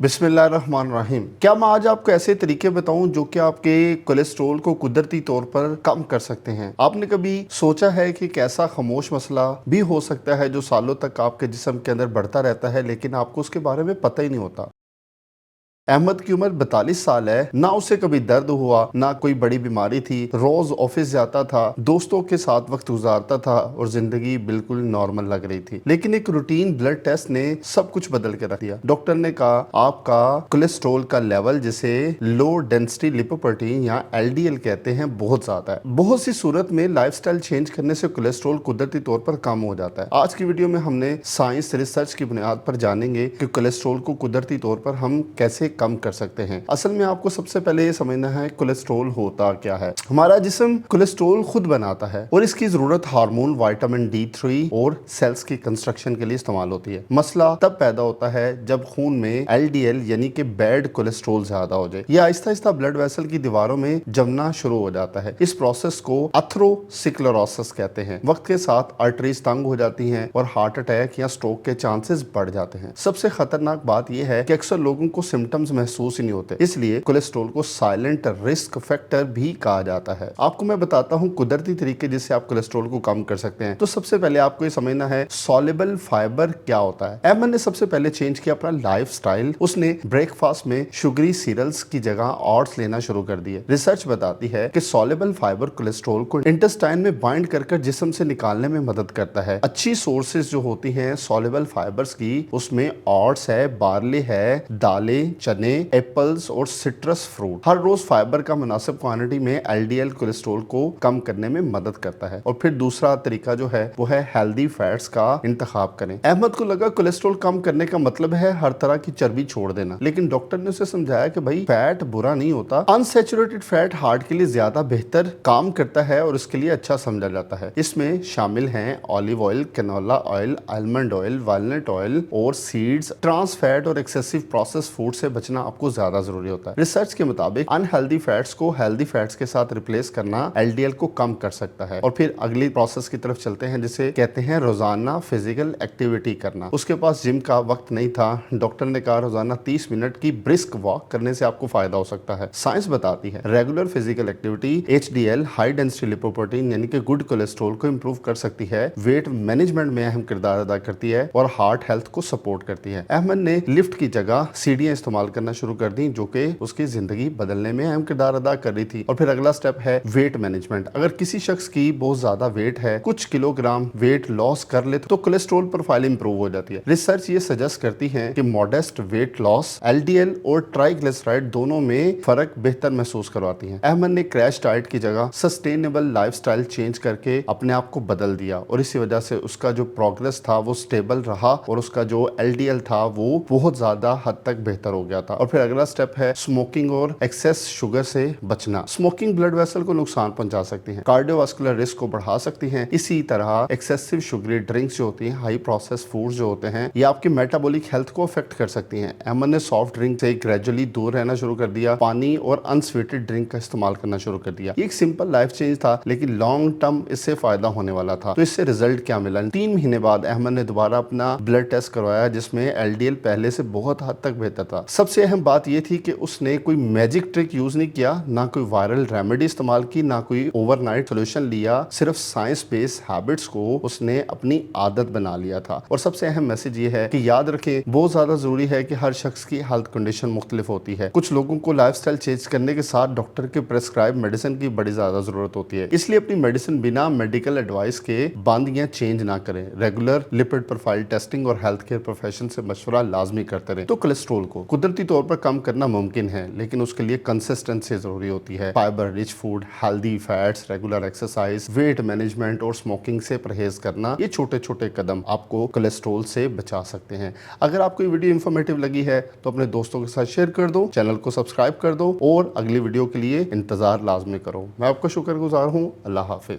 बिस्मिल्लाहिर्रहमानिर्रहीम। क्या मैं आज आपको ऐसे तरीके बताऊं जो कि आपके कोलेस्ट्रॉल को कुदरती तौर पर कम कर सकते हैं। आपने कभी सोचा है कि एक ऐसा खामोश मसला भी हो सकता है जो सालों तक आपके जिस्म के अंदर बढ़ता रहता है, लेकिन आपको उसके बारे में पता ही नहीं होता। अहमद की उम्र 42 साल है। ना उसे कभी दर्द हुआ, ना कोई बड़ी बीमारी थी। रोज ऑफिस जाता था, दोस्तों के साथ वक्त गुजारता था और जिंदगी बिल्कुल नॉर्मल लग रही थी। लेकिन एक रूटीन ब्लड टेस्ट ने सब कुछ बदल के रख दिया। डॉक्टर ने कहा आपका कोलेस्ट्रॉल का लेवल, जिसे लो डेंसिटी लिपोप्रोटीन या LDL कहते हैं, बहुत ज्यादा है। बहुत सी सूरत में लाइफस्टाइल चेंज करने से कोलेस्ट्रॉल कुदरती तौर पर कम हो जाता है। आज की वीडियो में हमने साइंस रिसर्च की बुनियाद पर जानेंगे कि कोलेस्ट्रॉल को कुदरती तौर पर हम कैसे कम कर सकते हैं। असल में आपको सबसे पहले ये समझना है कोलेस्ट्रॉल होता क्या है। हमारा जिस्म कोलेस्ट्रॉल खुद बनाता है और इसकी जरूरत हार्मोन, विटामिन D3 और सेल्स की कंस्ट्रक्शन के लिए इस्तेमाल होती है। मसला तब पैदा होता है जब खून में LDL यानी कि बैड कोलेस्ट्रॉल ज्यादा हो जाए। यह आहिस्ता आहिस्ता ब्लड वेसल की दीवारों में जमना शुरू हो जाता है। इस प्रोसेस को एथेरोस्क्लेरोसिस कहते हैं। वक्त के साथ आर्टरीज तंग हो जाती हैं और हार्ट अटैक या स्ट्रोक के चांसेस बढ़ जाते हैं। सबसे खतरनाक बात यह है कि अक्सर लोगों को सिम्टम्स महसूस ही नहीं होते। इसलिए कोलेस्ट्रॉल को साइलेंट रिस्क फैक्टर भी कहा जाता है। आपको मैं बताता हूं कुदरती तरीके जिससे आप कोलेस्ट्रॉल को कम कर सकते हैं। तो सबसे पहले आपको ये समझना है सॉल्युबल फाइबर क्या होता है। अहमद ने सबसे पहले चेंज किया अपना लाइफस्टाइल। उसने ब्रेकफास्ट में शुगरी सीरियल्स की जगह ओट्स लेना शुरू कर दिए। रिसर्च बताती है कि सॉल्युबल फाइबर कोलेस्ट्रॉल को इंटेस्टाइन में बाइंड कर जिस्म से निकालने में मदद करता है। अच्छी सोर्सेज जो होती हैं सॉल्युबल फाइबर्स की, उसमें ओट्स है, बार्ली है, दालें, चने, एप्पल्स और सिट्रस फ्रूट। हर रोज फाइबर का मुनासिब क्वांटिटी में LDL कोलेस्ट्रॉल को कम करने में मदद करता है। और फिर दूसरा तरीका जो है वो है हेल्दी फैट्स का इंतखाब करें। अहमद को लगा कोलेस्ट्रॉल कम करने का मतलब है हर तरह की चर्बी छोड़ देना, लेकिन डॉक्टर ने उसे समझाया कि भाई फैट बुरा नहीं होता। अनसैचुरेटेड फैट हार्ट के लिए ज्यादा बेहतर काम करता है और उसके लिए अच्छा समझा जाता है। इसमें शामिल हैं olive oil, canola oil, almond oil, walnut oil और सीड्स। ट्रांस फैट और एक्सेसिव प्रोसेस फूड से बचना आपको ज्यादा जरूरी होता है। रिसर्च के मुताबिक अनहेल्दी फैट्स को हेल्दी फैट्स के साथ रिप्लेस करना LDL को कम कर सकता है। और फिर अगली प्रोसेस की तरफ चलते हैं जिसे कहते हैं रोजाना फिजिकल एक्टिविटी करना। उसके पास जिम का वक्त नहीं था। डॉक्टर ने कहा रोजाना 30 मिनट की ब्रिस्क वॉक करने से आपको फायदा हो सकता है। साइंस बताती है regular physical activity HDL high density lipoprotein यानी कि गुड कोलेस्ट्रॉल को इंप्रूव कर सकती है, वेट मैनेजमेंट में अहम किरदार अदा करती है और हार्ट हेल्थ को सपोर्ट करती है। अहमद ने लिफ्ट की जगह सीढ़ियां इस्तेमाल करना शुरू कर दी, जो कि उसकी जिंदगी बदलने में अहम किरदार अदा कर रही थी। और फिर अगला स्टेप है वेट मैनेजमेंट। अगर किसी शख्स की बहुत ज्यादा वेट है, कुछ किलोग्राम वेट लॉस कर ले तो कोलेस्ट्रॉल प्रोफाइल इंप्रूव हो जाती है। रिसर्च ये सजेस्ट करती है कि मॉडेस्ट वेट लॉस LDL और ट्राइग्लिसराइड दोनों में फर्क बेहतर महसूस करवाती है। अहमद ने क्रैश डाइट की जगह सस्टेनेबल लाइफस्टाइल चेंज करके अपने आप को बदल दिया और इसी वजह से उसका जो प्रोग्रेस था वो स्टेबल रहा और उसका जो LDL था वो बहुत ज्यादा हद तक बेहतर हो गया था। और फिर अगला स्टेप है स्मोकिंग और एक्सेस शुगर से बचना। स्मोकिंग ब्लड वेसल को नुकसान पहुंचा सकती है, कार्डियोवास्कुलर रिस्क को बढ़ा सकती है। इसी तरह एक्सेसिव शुगरी ड्रिंक्स जो होती हैं, हाई प्रोसेस फूड्स जो होते हैं, ये आपकी मेटाबॉलिक हेल्थ को अफेक्ट कर सकती हैं। अहमद ने सॉफ्ट ड्रिंक से ग्रेजुअली दूर रहना शुरू कर दिया, पानी और अनस्वीटेड ड्रिंक का इस्तेमाल करना शुरू कर दिया। ये एक सिंपल लाइफ चेंज था, लेकिन लॉन्ग टर्म इससे फायदा होने वाला था। तो इससे रिजल्ट क्या मिला? 3 महीने बाद अहमद ने दोबारा अपना ब्लड टेस्ट करवाया, जिसमें LDL पहले से बहुत हद तक बेहतर था। सबसे अहम बात यह थी कि उसने कोई मैजिक ट्रिक यूज नहीं किया, ना कोई वायरल रेमेडी इस्तेमाल की, ना कोई ओवरनाइट सॉल्यूशन लिया। सिर्फ साइंस बेस्ड हैबिट्स को उसने अपनी आदत बना लिया था। और सबसे अहम मैसेज ये है कि याद रखें, बहुत ज्यादा जरूरी है कि हर शख्स की हेल्थ कंडीशन मुख्तलिफ होती है। कुछ लोगों को लाइफस्टाइल चेंज करने के साथ डॉक्टर के प्रेस्क्राइब मेडिसिन की बड़ी ज्यादा जरूरत होती है। इसलिए अपनी मेडिसिन बिना मेडिकल एडवाइस के बंद या चेंज ना करें। रेगुलर लिपिड प्रोफाइल टेस्टिंग और हेल्थ केयर प्रोफेशन से मशवरा लाजमी करते रहे। तो कोलेस्ट्रॉल को कुदरती तौर पर कम करना मुमकिन है, लेकिन उसके लिए कंसिस्टेंसी जरूरी होती है। Fibre rich food, healthy fats, regular exercise, weight management और स्मोकिंग से परहेज करना, ये छोटे छोटे कदम आपको कोलेस्ट्रॉल से बचा सकते हैं। अगर आपको ये वीडियो इंफॉर्मेटिव लगी है तो अपने दोस्तों के साथ शेयर कर दो, चैनल को सब्सक्राइब कर दो और अगली वीडियो के लिए इंतजार लाजमी करो। मैं आपका शुक्रगुजार हूँ। अल्लाह हाफिज।